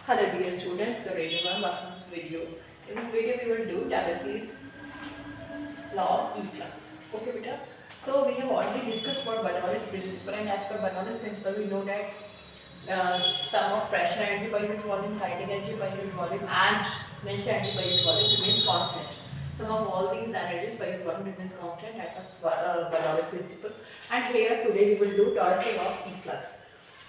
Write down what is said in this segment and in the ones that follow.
Hello dear students, so Renu Ma'am, welcome to this video. In this video we will do Torricelli's law of efflux. Okay beta. So we have already discussed about Bernoulli's principle, and as per Bernoulli's principle we know that sum of pressure energy per unit volume, kinetic energy per unit volume and inertial energy per unit volume remains constant. Sum of all these energies per unit volume remains constant. That was Bernoulli's principle. And here today we will do Torricelli law of efflux.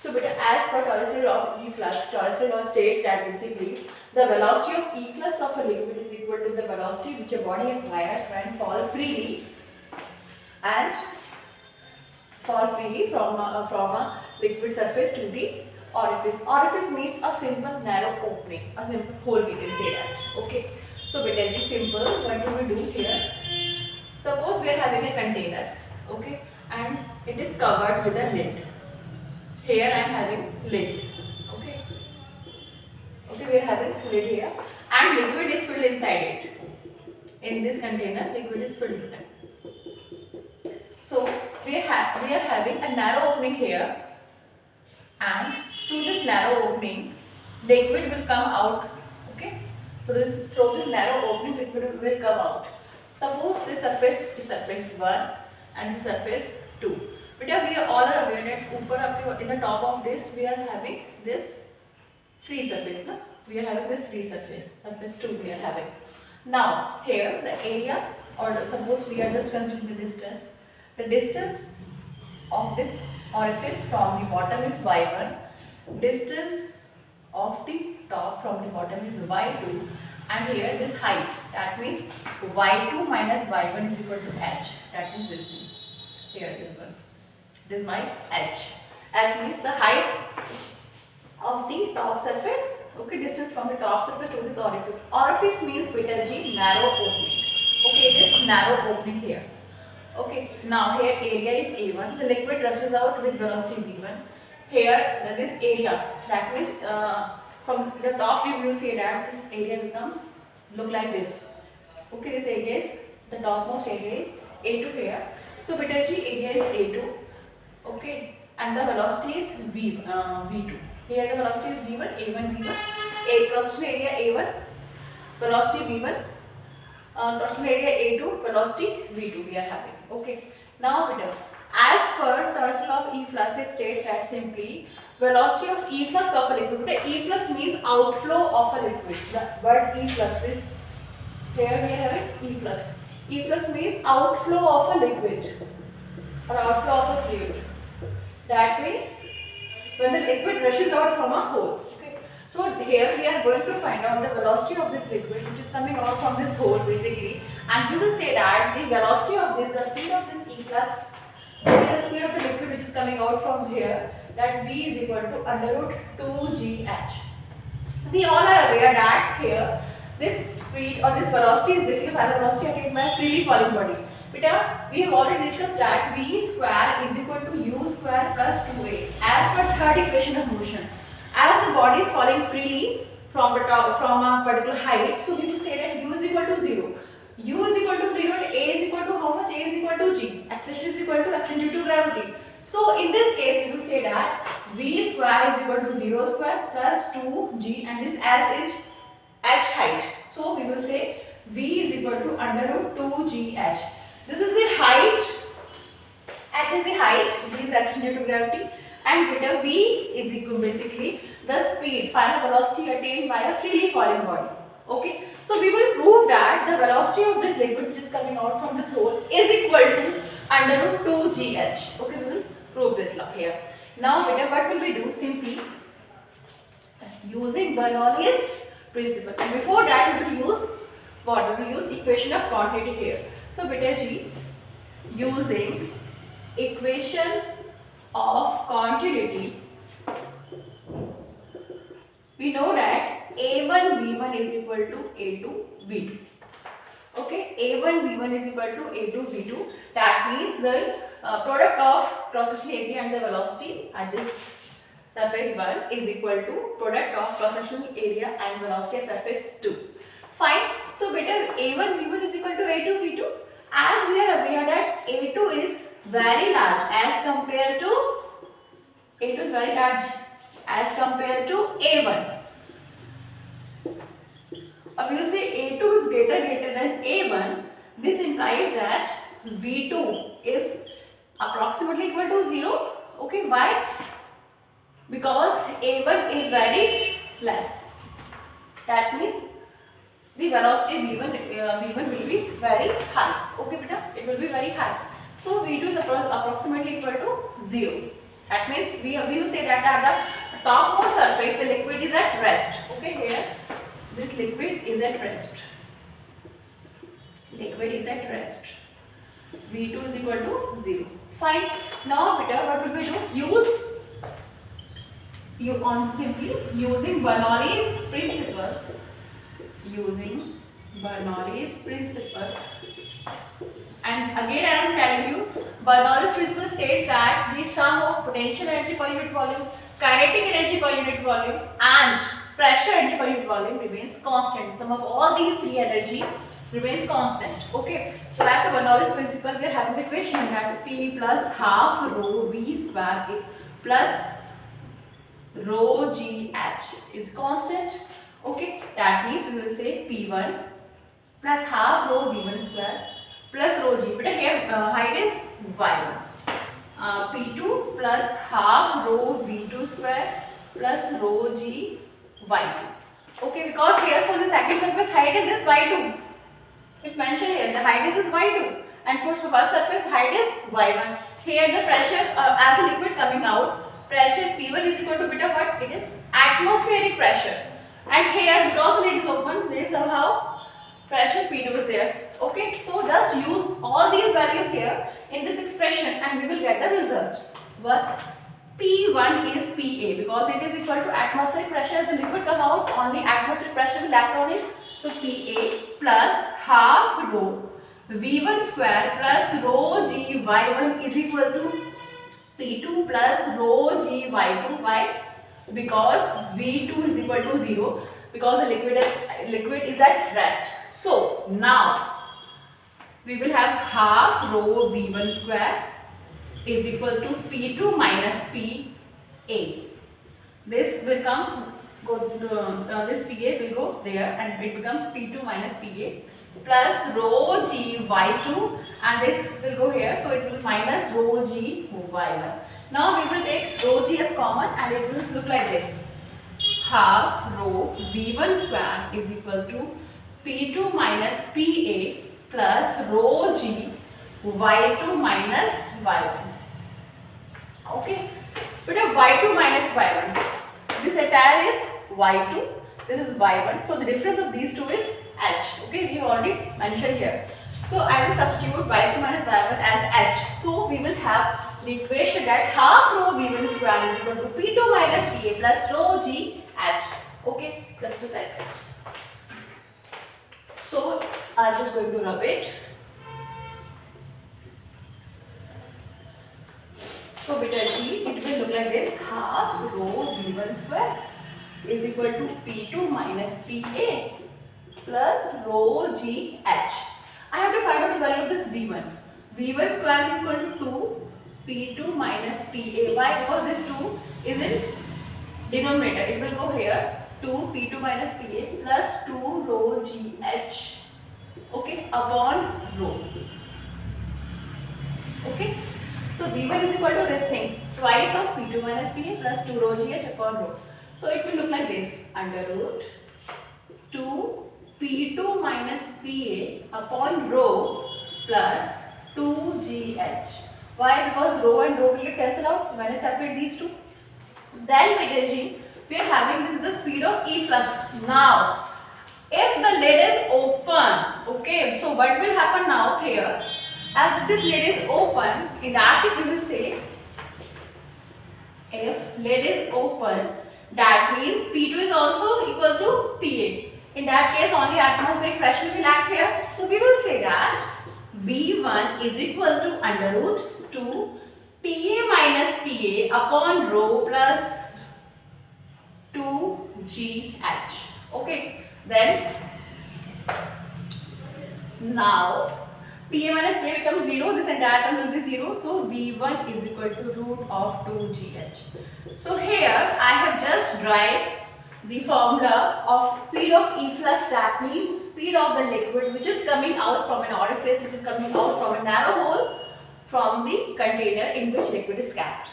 So beta, as per Torricelli law of efflux, Torricelli law states that basically the velocity of efflux of a liquid is equal to the velocity which a body acquires when fall freely from a liquid surface to the orifice. Orifice means a simple narrow opening, a simple hole, we can say that. Okay. So beta, simple. What do we do here? Suppose we are having a container, okay, and it is covered with a lid. Here I am having lid, okay. We are having lid here, and liquid is filled inside it. In this container, liquid is filled with it. So we are having a narrow opening here, and through this narrow opening, liquid will come out. Okay, through this narrow opening, liquid will come out. Suppose this surface is surface 1 and the surface 2. But we are all aware that in the top of this we are having this free surface. No? We are having this free surface 2 we are having. Now here the area, or suppose we are just considering the distance. The distance of this orifice from the bottom is y1. Distance of the top from the bottom is y2. And here this height, that means y2 minus y1 is equal to h. That means this thing. Here this one. This is my h. H means the height of the top surface. Okay, distance from the top surface to this orifice. Orifice means beta G, narrow opening. Okay, this narrow opening here. Okay, now here area is A1. The liquid rushes out with velocity V1. Here this area, that means from the top we will see that this area becomes look like this. Okay, this area is, the topmost area is A2 here. So beta G area is A2. Okay, and the velocity is V2. Here the velocity is V1, A1, V1. Cross-sectional area A1, velocity V1. Cross-sectional area A2, velocity V2 we are having. Okay, now beta, as per Torricelli law of efflux, it states that simply velocity of efflux of a liquid. Efflux means outflow of a liquid. The word efflux is, here we are having efflux. Efflux means outflow of a liquid or outflow of a fluid. That means when the liquid rushes out from a hole. Okay. So here we are going to find out the velocity of this liquid which is coming out from this hole basically, and we will say that the velocity of this, the speed of this efflux, the speed of the liquid which is coming out from here, that V is equal to under root 2gh. We all are aware that here this speed or this velocity is basically final velocity attained by a freely falling body. Beta, we have already discussed that V square is equal to U square plus 2a as per third equation of motion. As the body is falling freely from the top, from a particular height, so we will say that U is equal to 0. U is equal to 0 and A is equal to how much? A is equal to G. Acceleration is equal to acceleration due to gravity. So in this case, we will say that V square is equal to 0 square plus 2G, and this S is h height. So we will say V is equal to under root 2gh. This is the height, h is the height, G is the acceleration due to gravity, and beta V is equal basically the speed, final velocity attained by a freely falling body. Okay, so we will prove that the velocity of this liquid which is coming out from this hole is equal to under root 2gh. Okay, we will prove this law here. Now beta, what will we do? Simply using Bernoulli's principle, and before that we will use what? We will use equation of quantity here. So beta G, using equation of quantity, we know that A1 V1 is equal to A2 V2. Okay, A1 V1 is equal to A2 V2. That means the product of cross-sectional area and the velocity at this surface 1 is equal to product of cross-sectional area and velocity at surface 2. Fine. So beta A1 V1 is equal to A2 V2. As we are aware that A2 is very large as compared to A1. we will say A2 is greater than A1, this implies that V2 is approximately equal to 0. Okay, why? Because A1 is very less. That means the velocity V1 will be very high. Okay, beta, it will be very high. So V2 is approximately equal to 0. That means we will say that at the topmost surface the liquid is at rest. Okay, here this liquid is at rest. Liquid is at rest. V2 is equal to 0. Fine. Now beta, what will we do? Simply using Bernoulli's principle. Using Bernoulli's principle. And again I am telling you, Bernoulli's principle states that the sum of potential energy per unit volume, kinetic energy per unit volume and pressure energy per unit volume remains constant. Sum of all these three energy remains constant. Okay. So as per Bernoulli's principle, we are having the equation that P plus half rho V square plus rho G H is constant. Okay. That means we will say P1 plus half rho V1 square plus rho G. But here height is Y1. P2 plus half rho V2 square plus rho G Y2. Okay, because here for the second surface height is this Y2. It's mentioned here the height is this Y2, and for first surface height is Y1. Here the pressure as the liquid coming out, pressure P1 is equal to beta what? It is atmospheric pressure. And here because the lid is open, there is somehow pressure P2 is there. Okay, so just use all these values here in this expression and we will get the result. But P1 is PA because it is equal to atmospheric pressure. The liquid come out, only atmospheric pressure will act on it. So PA plus half rho V1 square plus rho G Y1 is equal to P2 plus rho G Y2. Why? Because V2 is equal to 0 because the liquid is at rest. So now we will have half rho V1 square is equal to P2 minus PA. This will come, this PA will go there and it becomes P2 minus PA plus rho G Y2 and this will go here, so it will minus rho G Y1. Now we will take rho G as common and it will look like this. Half rho V1 square is equal to P2 minus PA plus rho G Y2 minus Y1. Okay, but Y2 minus Y1. This entire is Y2, this is Y1. So the difference of these two is H. Okay, we already mentioned here. So I will substitute Y2 minus Y1 as H. So we will have the equation that half rho V1 square is equal to P2 minus PA plus rho G H. Okay, just a second. So I am just going to rub it. So beta G, it will look like this. Half rho V1 square is equal to P2 minus PA plus rho G H. I have to find out the value of this V1. V1 square is equal to 2 P2 minus PA. Why? Because this 2 is in denominator. It will go here. 2 P2 minus PA plus 2 rho G H. Okay, upon rho. Okay. So V1 is equal to this thing. Twice of P2 minus PA plus 2 rho G H upon rho. So it will look like this. Under root 2 P2 minus PA upon rho plus 2GH. Why? Because rho and rho will get cancelled out when I separate these two. Then we are having this is the speed of efflux. Now, if the lid is open, okay, so what will happen now here? As this lid is open, in that case we will say, if lid is open, that means P2 is also equal to PA. In that case, only atmospheric pressure will act here. So we will say that V1 is equal to under root 2 PA minus PA upon rho plus 2GH. Okay, then now PA minus PA becomes 0, this entire term will be 0. So V1 is equal to root of 2GH. So here I have just derived the formula of speed of efflux, that means speed of the liquid which is coming out from an orifice, which is coming out from a narrow hole from the container in which liquid is kept.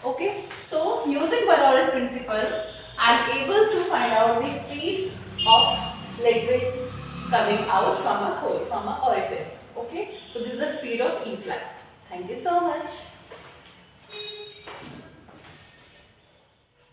Okay, so using Bernoulli's principle, I am able to find out the speed of liquid coming out from a hole, from an orifice. Okay, so this is the speed of efflux. Thank you so much.